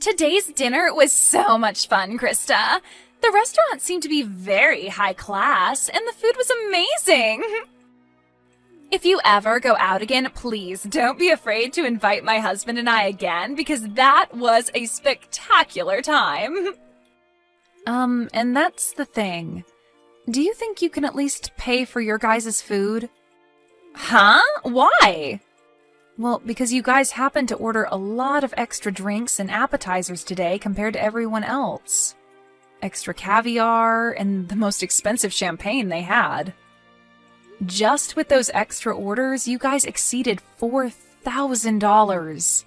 Today's dinner was so much fun, Krista. The restaurant seemed to be very high class, and the food was amazing. If you ever go out again, please don't be afraid to invite my husband and I again, because that was a spectacular time. And that's the thing. Do you think you can at least pay for your guys' food? Huh? Why? Well, because you guys happened to order a lot of extra drinks and appetizers today compared to everyone else. Extra caviar and the most expensive champagne they had. Just with those extra orders, you guys exceeded $4,000.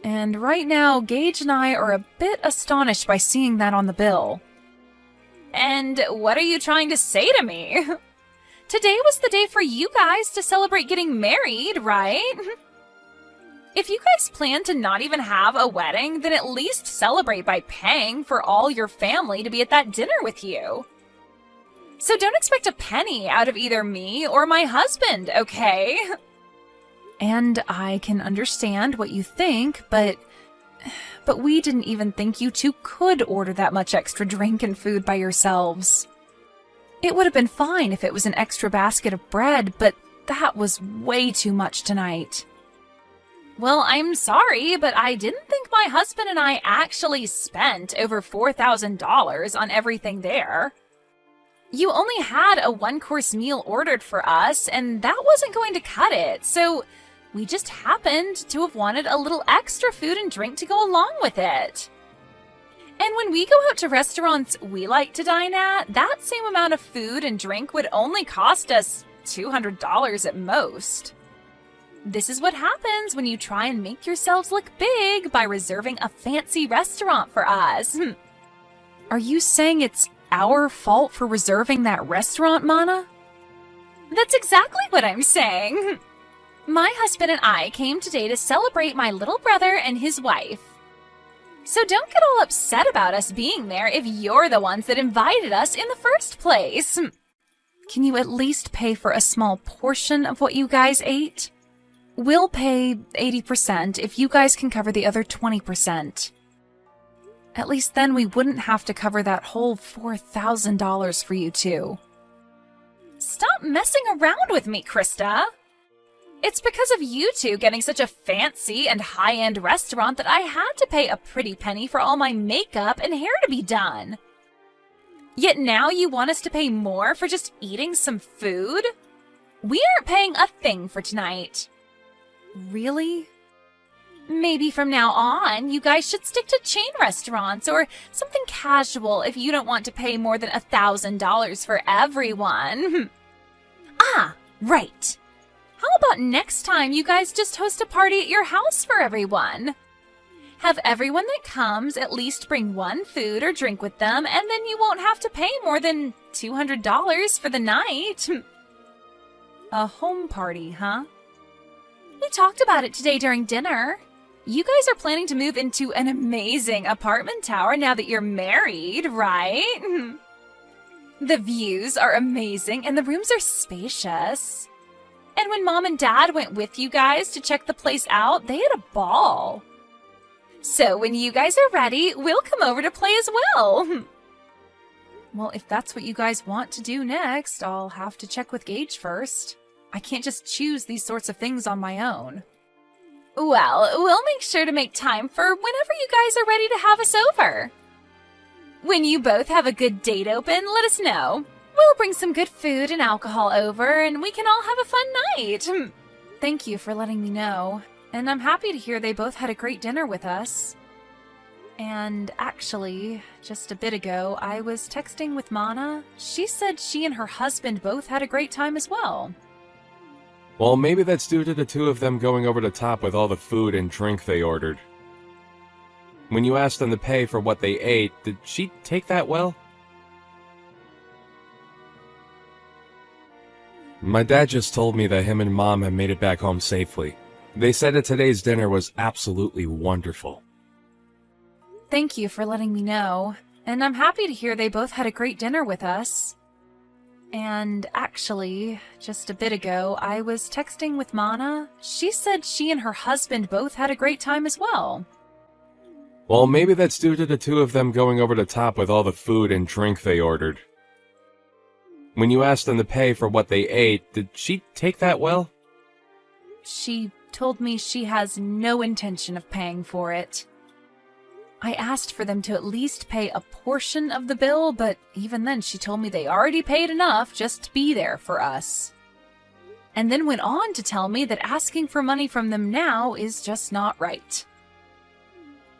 And right now, Gage and I are a bit astonished by seeing that on the bill. And what are you trying to say to me? Today was the day for you guys to celebrate getting married, right? If you guys plan to not even have a wedding, then at least celebrate by paying for all your family to be at that dinner with you. So don't expect a penny out of either me or my husband, okay? And I can understand what you think, but we didn't even think you two could order that much extra drink and food by yourselves. It would have been fine if it was an extra basket of bread, but that was way too much tonight. Well, I'm sorry, but I didn't think my husband and I actually spent over $4,000 on everything there. You only had a one-course meal ordered for us, and that wasn't going to cut it, so we just happened to have wanted a little extra food and drink to go along with it. And when we go out to restaurants we like to dine at, that same amount of food and drink would only cost us $200 at most. This is what happens when you try and make yourselves look big by reserving a fancy restaurant for us. Are you saying it's our fault for reserving that restaurant, Mana? That's exactly what I'm saying. My husband and I came today to celebrate my little brother and his wife. So don't get all upset about us being there if you're the ones that invited us in the first place. Can you at least pay for a small portion of what you guys ate? We'll pay 80% if you guys can cover the other 20%. At least then we wouldn't have to cover that whole $4,000 for you two. Stop messing around with me, Krista. It's because of you two getting such a fancy and high-end restaurant that I had to pay a pretty penny for all my makeup and hair to be done. Yet now you want us to pay more for just eating some food? We aren't paying a thing for tonight. Really? Maybe from now on, you guys should stick to chain restaurants or something casual if you don't want to pay more than $1,000 for everyone. Ah, right. How about next time you guys just host a party at your house for everyone? Have everyone that comes at least bring one food or drink with them, and then you won't have to pay more than $200 for the night. A home party, huh? We talked about it today during dinner. You guys are planning to move into an amazing apartment tower now that you're married, right? The views are amazing and the rooms are spacious. And when Mom and Dad went with you guys to check the place out, they had a ball. So when you guys are ready, we'll come over to play as well. Well, if that's what you guys want to do next, I'll have to check with Gage first. I can't just choose these sorts of things on my own. Well, we'll make sure to make time for whenever you guys are ready to have us over. When you both have a good date open, let us know. We'll bring some good food and alcohol over, and we can all have a fun night. Thank you for letting me know, and I'm happy to hear they both had a great dinner with us. And actually, just a bit ago, I was texting with Mana. She said she and her husband both had a great time as well. Well, maybe that's due to the two of them going over the top with all the food and drink they ordered. When you asked them to pay for what they ate, did she take that well? My dad just told me that him and Mom have made it back home safely. They said that today's dinner was absolutely wonderful. Thank you for letting me know, and I'm happy to hear they both had a great dinner with us. And actually, just a bit ago, I was texting with Mana. She said she and her husband both had a great time as well. Well, maybe that's due to the two of them going over the top with all the food and drink they ordered. When you asked them to pay for what they ate, did she take that well? She told me she has no intention of paying for it. I asked for them to at least pay a portion of the bill, but even then she told me they already paid enough just to be there for us. And then went on to tell me that asking for money from them now is just not right.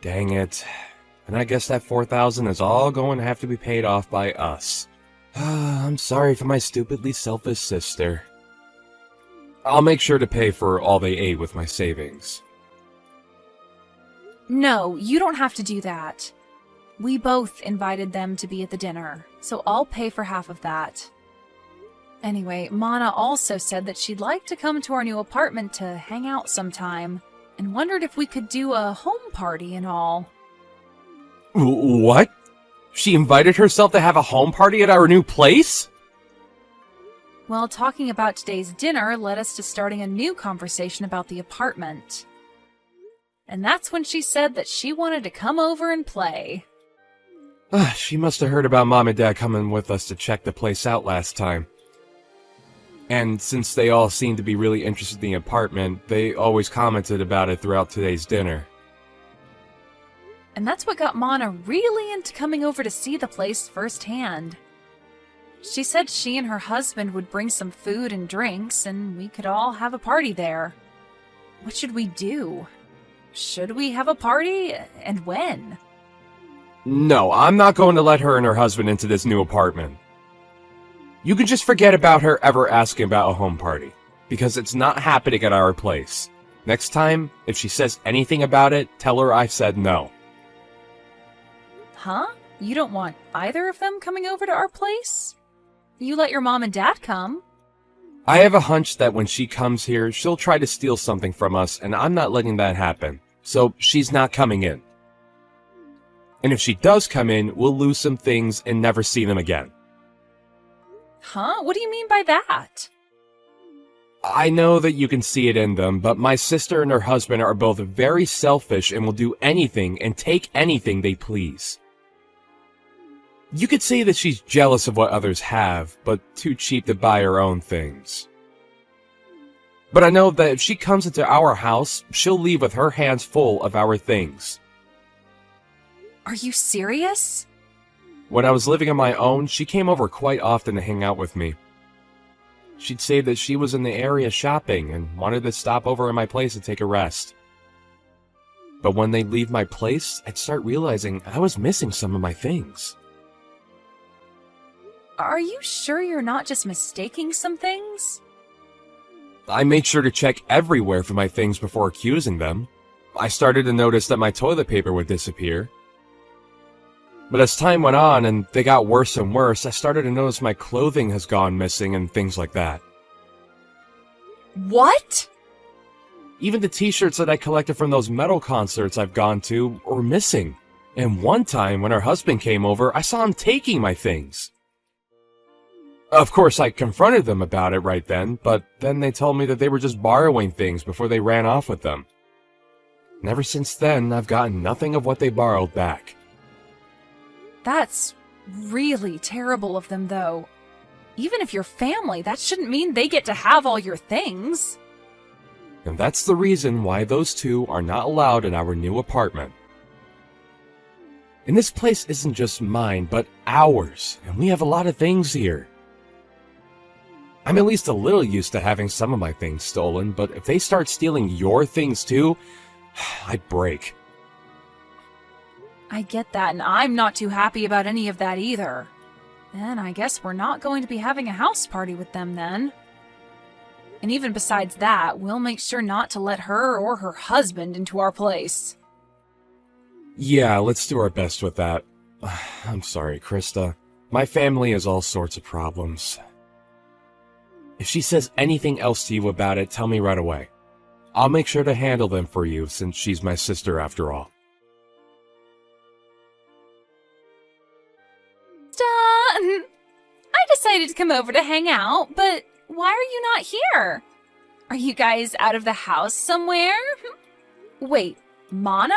Dang it. And I guess that $4,000 is all going to have to be paid off by us. I'm sorry for my stupidly selfish sister. I'll make sure to pay for all they ate with my savings. No, you don't have to do that. We both invited them to be at the dinner, so I'll pay for half of that. Anyway, Mana also said that she'd like to come to our new apartment to hang out sometime, and wondered if we could do a home party and all. What? She invited herself to have a home party at our new place? Well, talking about today's dinner led us to starting a new conversation about the apartment. And that's when she said that she wanted to come over and play. She must have heard about Mom and Dad coming with us to check the place out last time. And since they all seemed to be really interested in the apartment, they always commented about it throughout today's dinner. And that's what got Mana really into coming over to see the place firsthand. She said she and her husband would bring some food and drinks, and we could all have a party there. What should we do? Should we have a party? And when? No, I'm not going to let her and her husband into this new apartment. You can just forget about her ever asking about a home party, because it's not happening at our place. Next time, if she says anything about it, tell her I said no. Huh? You don't want either of them coming over to our place? You let your mom and dad come. I have a hunch that when she comes here, she'll try to steal something from us, and I'm not letting that happen. So she's not coming in. And if she does come in, we'll lose some things and never see them again. Huh? What do you mean by that? I know that you can see it in them, but my sister and her husband are both very selfish and will do anything and take anything they please. You could say that she's jealous of what others have, but too cheap to buy her own things. But I know that if she comes into our house, she'll leave with her hands full of our things. Are you serious? When I was living on my own, she came over quite often to hang out with me. She'd say that she was in the area shopping and wanted to stop over at my place and take a rest. But when they'd leave my place, I'd start realizing I was missing some of my things. Are you sure you're not just mistaking some things? I made sure to check everywhere for my things before accusing them. I started to notice that my toilet paper would disappear. But as time went on and they got worse and worse, I started to notice my clothing has gone missing and things like that. What? Even the t-shirts that I collected from those metal concerts I've gone to were missing. And one time when her husband came over, I saw him taking my things. Of course, I confronted them about it right then, but then they told me that they were just borrowing things before they ran off with them. And ever since then, I've gotten nothing of what they borrowed back. That's really terrible of them, though. Even if you're family, that shouldn't mean they get to have all your things. And that's the reason why those two are not allowed in our new apartment. And this place isn't just mine, but ours, and we have a lot of things here. I'm at least a little used to having some of my things stolen, but if they start stealing your things too, I'd break. I get that, and I'm not too happy about any of that either. And I guess we're not going to be having a house party with them then. And even besides that, we'll make sure not to let her or her husband into our place. Yeah, let's do our best with that. I'm sorry, Krista. My family has all sorts of problems. If she says anything else to you about it, tell me right away. I'll make sure to handle them for you, since she's my sister after all. I decided to come over to hang out, but why are you not here? Are you guys out of the house somewhere? Wait, Mana?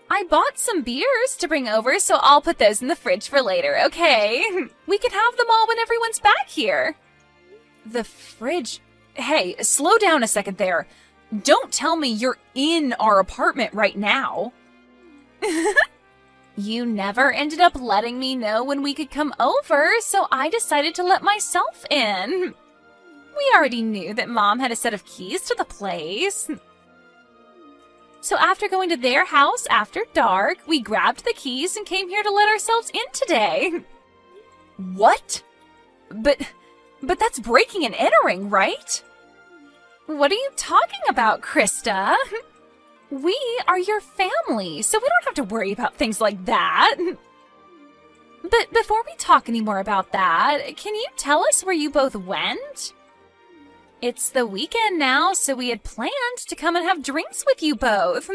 I bought some beers to bring over, so I'll put those in the fridge for later, okay? We can have them all when everyone's back here. The fridge? Hey, slow down a second there. Don't tell me you're in our apartment right now. You never ended up letting me know when we could come over, so I decided to let myself in. We already knew that Mom had a set of keys to the place. So after going to their house after dark, we grabbed the keys and came here to let ourselves in today. What? But that's breaking and entering, right? What are you talking about, Krista? We are your family, so we don't have to worry about things like that. But before we talk any more about that, can you tell us where you both went? It's the weekend now, so we had planned to come and have drinks with you both.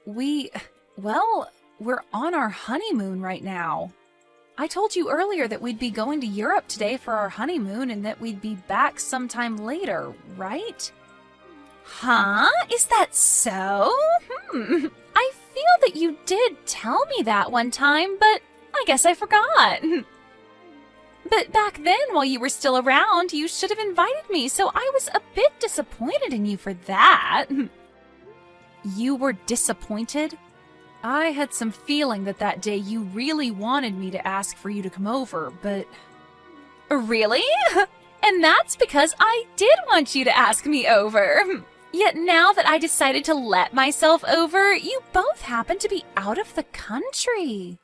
We're on our honeymoon right now. I told you earlier that we'd be going to Europe today for our honeymoon and that we'd be back sometime later, right? Huh? Is that so? I feel that you did tell me that one time, but I guess I forgot. But back then, while you were still around, you should have invited me, so I was a bit disappointed in you for that. You were disappointed? I had some feeling that day you really wanted me to ask for you to come over, but... Really? And that's because I did want you to ask me over. Yet now that I decided to let myself over, you both happen to be out of the country.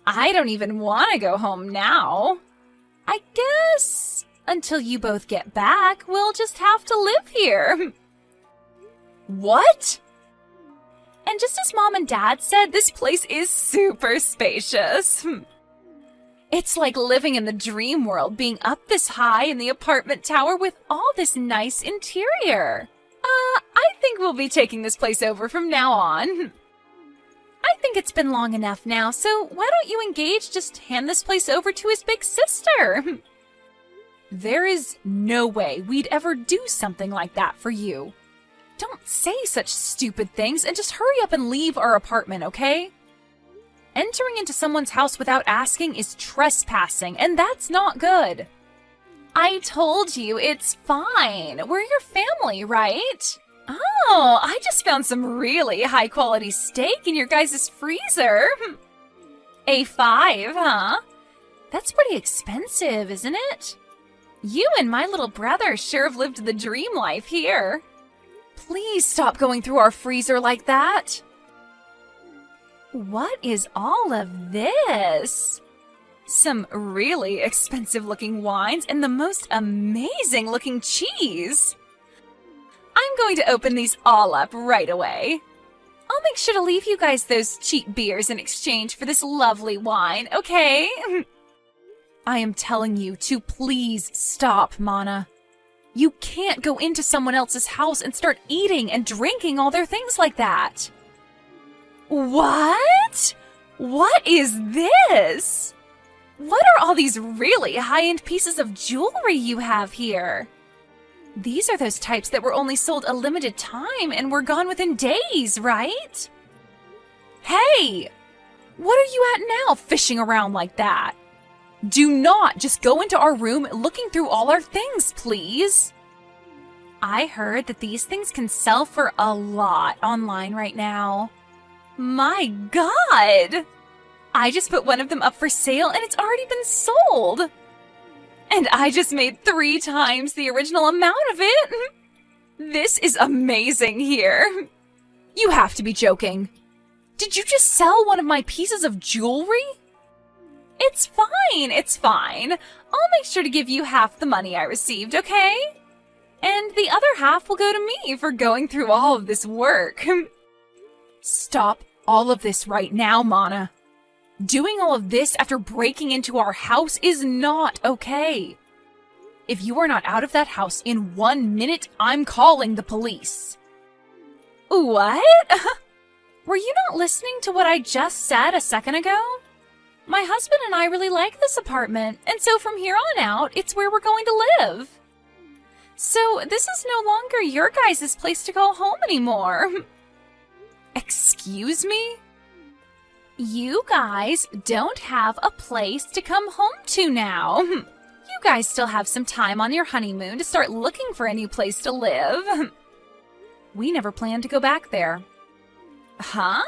I don't even want to go home now. I guess until you both get back, we'll just have to live here. What? And just as Mom and Dad said, this place is super spacious. It's like living in the dream world, being up this high in the apartment tower with all this nice interior. I think we'll be taking this place over from now on. I think it's been long enough now, so why don't you engage just hand this place over to his big sister? There is no way we'd ever do something like that for you. Don't say such stupid things and just hurry up and leave our apartment, okay? Entering into someone's house without asking is trespassing, and that's not good. I told you, it's fine. We're your family, right? Oh, I just found some really high-quality steak in your guys' freezer. A5, huh? That's pretty expensive, isn't it? You and my little brother sure have lived the dream life here. Please stop going through our freezer like that. What is all of this? Some really expensive-looking wines and the most amazing-looking cheese. I'm going to open these all up right away. I'll make sure to leave you guys those cheap beers in exchange for this lovely wine, okay? I am telling you to please stop, Mana. You can't go into someone else's house and start eating and drinking all their things like that. What? What is this? What are all these really high-end pieces of jewelry you have here? These are those types that were only sold a limited time and were gone within days, right? Hey! What are you at now, fishing around like that? Do not just go into our room looking through all our things, please. I heard that these things can sell for a lot online right now. My God! I just put one of them up for sale and it's already been sold. And I just made 3 times the original amount of it. This is amazing here. You have to be joking. Did you just sell one of my pieces of jewelry? It's fine, it's fine. I'll make sure to give you half the money I received, okay? And the other half will go to me for going through all of this work. Stop all of this right now, Mana. Doing all of this after breaking into our house is not okay. If you are not out of that house in 1 minute, I'm calling the police. What? Were you not listening to what I just said a second ago? My husband and I really like this apartment, and so from here on out, it's where we're going to live. So this is no longer your guys' place to go home anymore. Excuse me? You guys don't have a place to come home to now. You guys still have some time on your honeymoon to start looking for a new place to live. We never planned to go back there. Huh?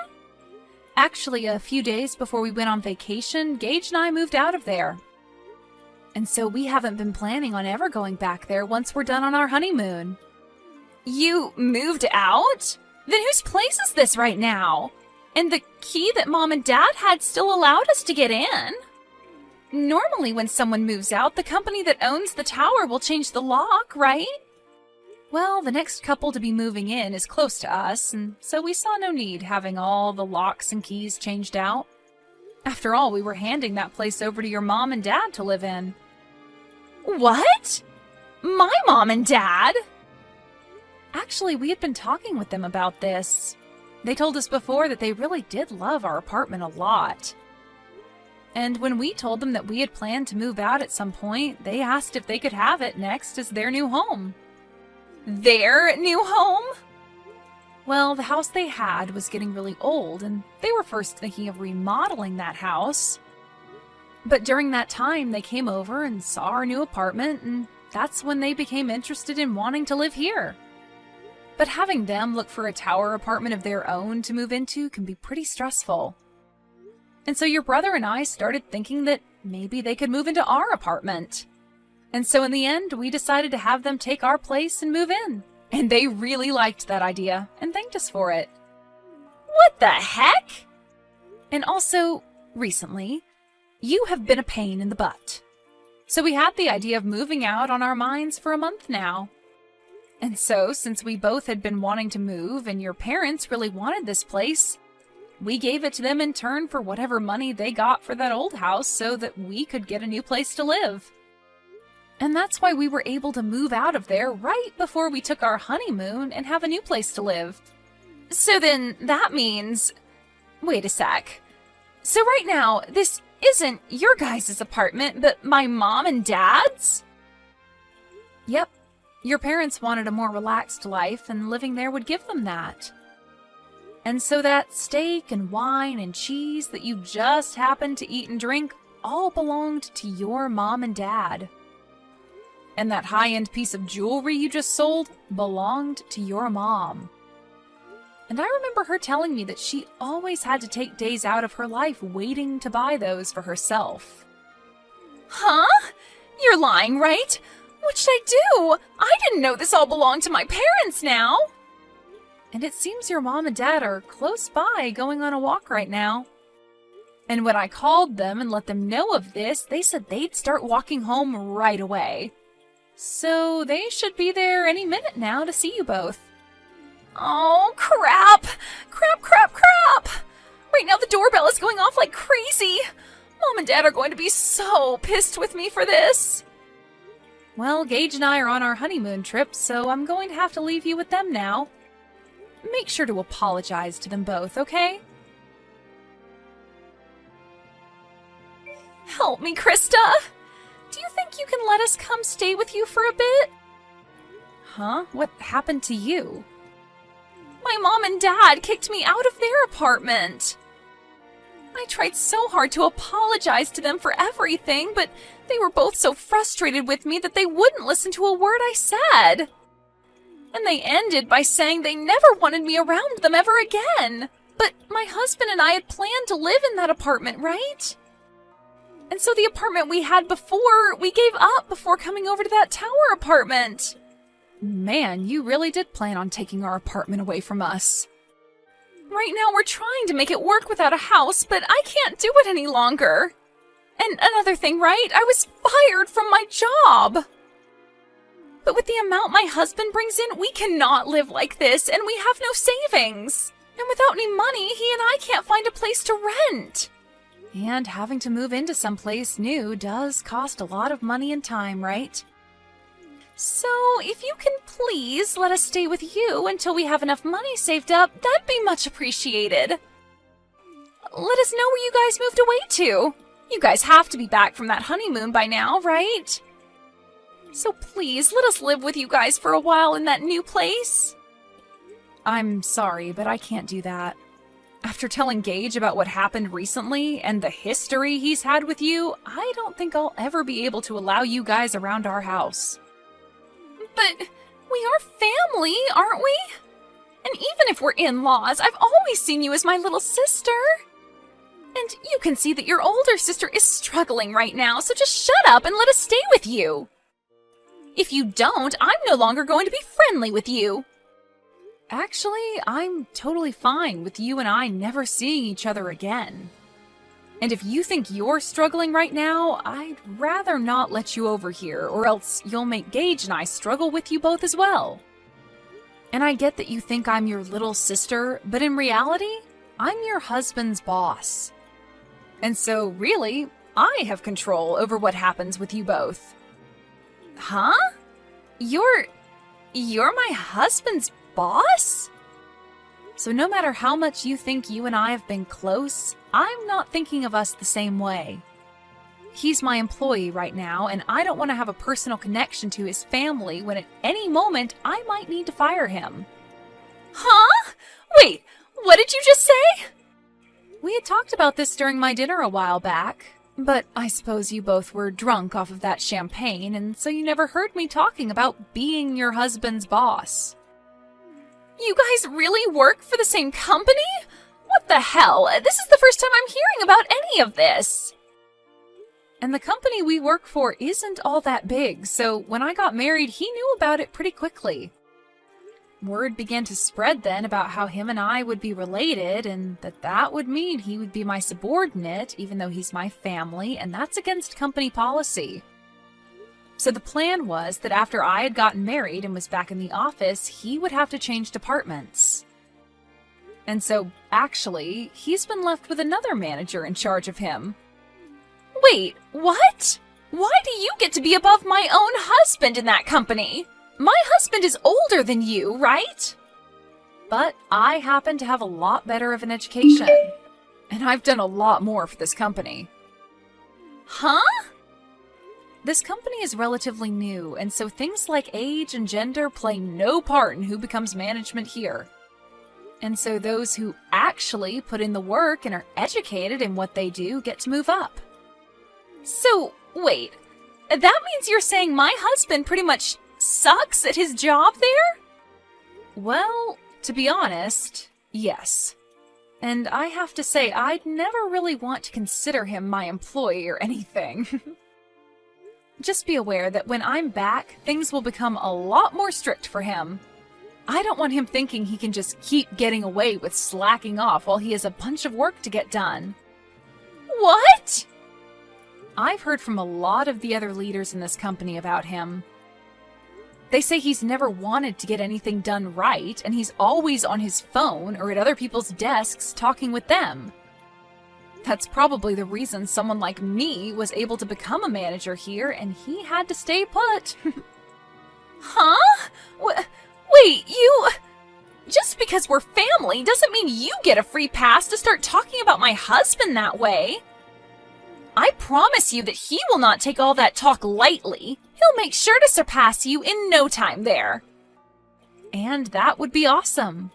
Actually, a few days before we went on vacation, Gage and I moved out of there. And so we haven't been planning on ever going back there once we're done on our honeymoon. You moved out? Then whose place is this right now? And the key that Mom and Dad had still allowed us to get in. Normally when someone moves out, the company that owns the tower will change the lock, right? Well, the next couple to be moving in is close to us, and so we saw no need having all the locks and keys changed out. After all, we were handing that place over to your mom and dad to live in. What? My mom and dad? Actually, we had been talking with them about this. They told us before that they really did love our apartment a lot. And when we told them that we had planned to move out at some point, they asked if they could have it next as their new home. Their new home? Well, the house they had was getting really old, and they were first thinking of remodeling that house. But during that time, they came over and saw our new apartment, and that's when they became interested in wanting to live here. But having them look for a tower apartment of their own to move into can be pretty stressful. And so your brother and I started thinking that maybe they could move into our apartment. And so in the end, we decided to have them take our place and move in. And they really liked that idea and thanked us for it. What the heck? And also, recently, you have been a pain in the butt. So we had the idea of moving out on our minds for a month now. And so, since we both had been wanting to move and your parents really wanted this place, we gave it to them in turn for whatever money they got for that old house so that we could get a new place to live. And that's why we were able to move out of there right before we took our honeymoon and have a new place to live. So then that means... Wait a sec. So right now, this isn't your guys' apartment, but my mom and dad's? Yep. Your parents wanted a more relaxed life, and living there would give them that. And so that steak and wine and cheese that you just happened to eat and drink all belonged to your mom and dad. And that high-end piece of jewelry you just sold belonged to your mom. And I remember her telling me that she always had to take days out of her life waiting to buy those for herself. Huh? You're lying, right? What should I do? I didn't know this all belonged to my parents now. And it seems your mom and dad are close by going on a walk right now. And when I called them and let them know of this, they said they'd start walking home right away. So they should be there any minute now to see you both. Oh, crap! Crap, crap, crap! Right now the doorbell is going off like crazy. Mom and Dad are going to be so pissed with me for this. Well, Gage and I are on our honeymoon trip, so I'm going to have to leave you with them now. Make sure to apologize to them both, okay? Help me, Krista! Do you think you can let us come stay with you for a bit? Huh? What happened to you? My mom and dad kicked me out of their apartment. I tried so hard to apologize to them for everything, but they were both so frustrated with me that they wouldn't listen to a word I said. And they ended by saying they never wanted me around them ever again. But my husband and I had planned to live in that apartment, right? And so the apartment we had before, we gave up before coming over to that tower apartment. Man, you really did plan on taking our apartment away from us. Right now we're trying to make it work without a house, but I can't do it any longer. And another thing, right? I was fired from my job. But with the amount my husband brings in, we cannot live like this, and we have no savings. And without any money, he and I can't find a place to rent. And having to move into someplace new does cost a lot of money and time, right? So, if you can please let us stay with you until we have enough money saved up, that'd be much appreciated. Let us know where you guys moved away to. You guys have to be back from that honeymoon by now, right? So please, let us live with you guys for a while in that new place. I'm sorry, but I can't do that. After telling Gage about what happened recently and the history he's had with you, I don't think I'll ever be able to allow you guys around our house. But we are family, aren't we? And even if we're in-laws, I've always seen you as my little sister. And you can see that your older sister is struggling right now, so just shut up and let us stay with you. If you don't, I'm no longer going to be friendly with you. Actually, I'm totally fine with you and I never seeing each other again. And if you think you're struggling right now, I'd rather not let you over here, or else you'll make Gage and I struggle with you both as well. And I get that you think I'm your little sister, but in reality, I'm your husband's boss. And so, really, I have control over what happens with you both. Huh? You're my husband's boss? So no matter how much you think you and I have been close, I'm not thinking of us the same way. He's my employee right now, and I don't want to have a personal connection to his family when at any moment I might need to fire him. Huh? Wait, what did you just say? We had talked about this during my dinner a while back, but I suppose you both were drunk off of that champagne, and so you never heard me talking about being your husband's boss. You guys really work for the same company? What the hell? This is the first time I'm hearing about any of this. And the company we work for isn't all that big, so when I got married, he knew about it pretty quickly. Word began to spread then about how him and I would be related, and that would mean he would be my subordinate, even though he's my family, and that's against company policy. So the plan was that after I had gotten married and was back in the office, he would have to change departments. And so, actually, he's been left with another manager in charge of him. Wait, what? Why do you get to be above my own husband in that company? My husband is older than you, right? But I happen to have a lot better of an education. And I've done a lot more for this company. Huh? This company is relatively new, and so things like age and gender play no part in who becomes management here. And so those who actually put in the work and are educated in what they do get to move up. So, wait, that means you're saying my husband pretty much sucks at his job there? Well, to be honest, yes. And I have to say, I'd never really want to consider him my employee or anything. Just be aware that when I'm back, things will become a lot more strict for him. I don't want him thinking he can just keep getting away with slacking off while he has a bunch of work to get done. What? I've heard from a lot of the other leaders in this company about him. They say he's never wanted to get anything done right, and he's always on his phone or at other people's desks talking with them. That's probably the reason someone like me was able to become a manager here, and he had to stay put. Huh? Wait, you... Just because we're family doesn't mean you get a free pass to start talking about my husband that way. I promise you that he will not take all that talk lightly. He'll make sure to surpass you in no time there. And that would be awesome.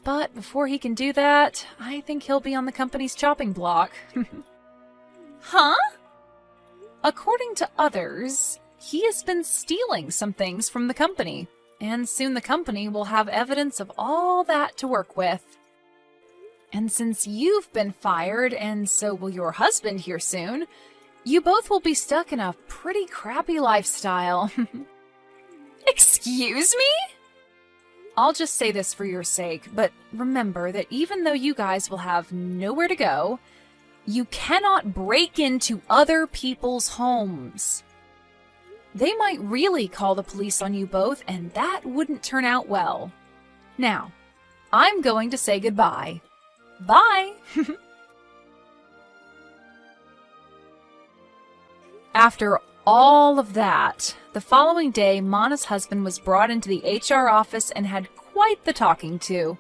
But before he can do that, I think he'll be on the company's chopping block. Huh? According to others, he has been stealing some things from the company, and soon the company will have evidence of all that to work with. And since you've been fired, and so will your husband here soon, you both will be stuck in a pretty crappy lifestyle. Excuse me? I'll just say this for your sake, but remember that even though you guys will have nowhere to go, you cannot break into other people's homes. They might really call the police on you both, and that wouldn't turn out well. Now, I'm going to say goodbye. Bye! After all of that, the following day, Mana's husband was brought into the HR office and had quite the talking to.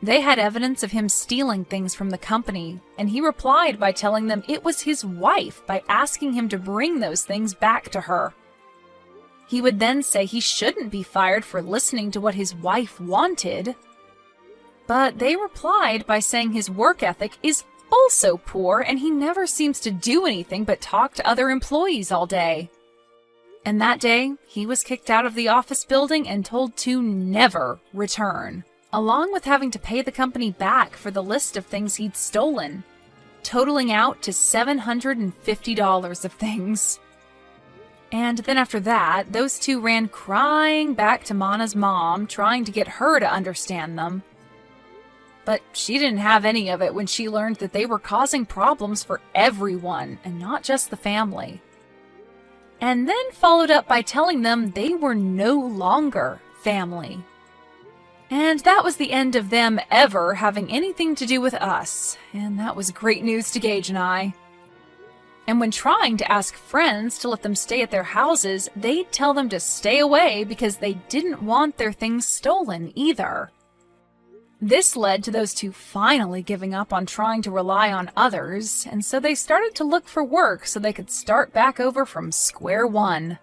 They had evidence of him stealing things from the company, and he replied by telling them it was his wife by asking him to bring those things back to her. He would then say he shouldn't be fired for listening to what his wife wanted. But they replied by saying his work ethic is also poor and he never seems to do anything but talk to other employees all day. And that day, he was kicked out of the office building and told to never return, along with having to pay the company back for the list of things he'd stolen, totaling out to $750 of things. And then after that, those two ran crying back to Mana's mom, trying to get her to understand them. But she didn't have any of it when she learned that they were causing problems for everyone and not just the family. And then followed up by telling them they were no longer family. And that was the end of them ever having anything to do with us, and that was great news to Gage and I. And when trying to ask friends to let them stay at their houses, they'd tell them to stay away because they didn't want their things stolen either. This led to those two finally giving up on trying to rely on others, and so they started to look for work so they could start back over from square one.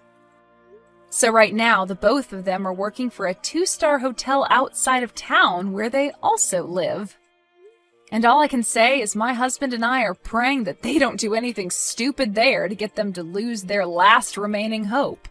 So right now, the both of them are working for a 2-star hotel outside of town where they also live. And all I can say is my husband and I are praying that they don't do anything stupid there to get them to lose their last remaining hope.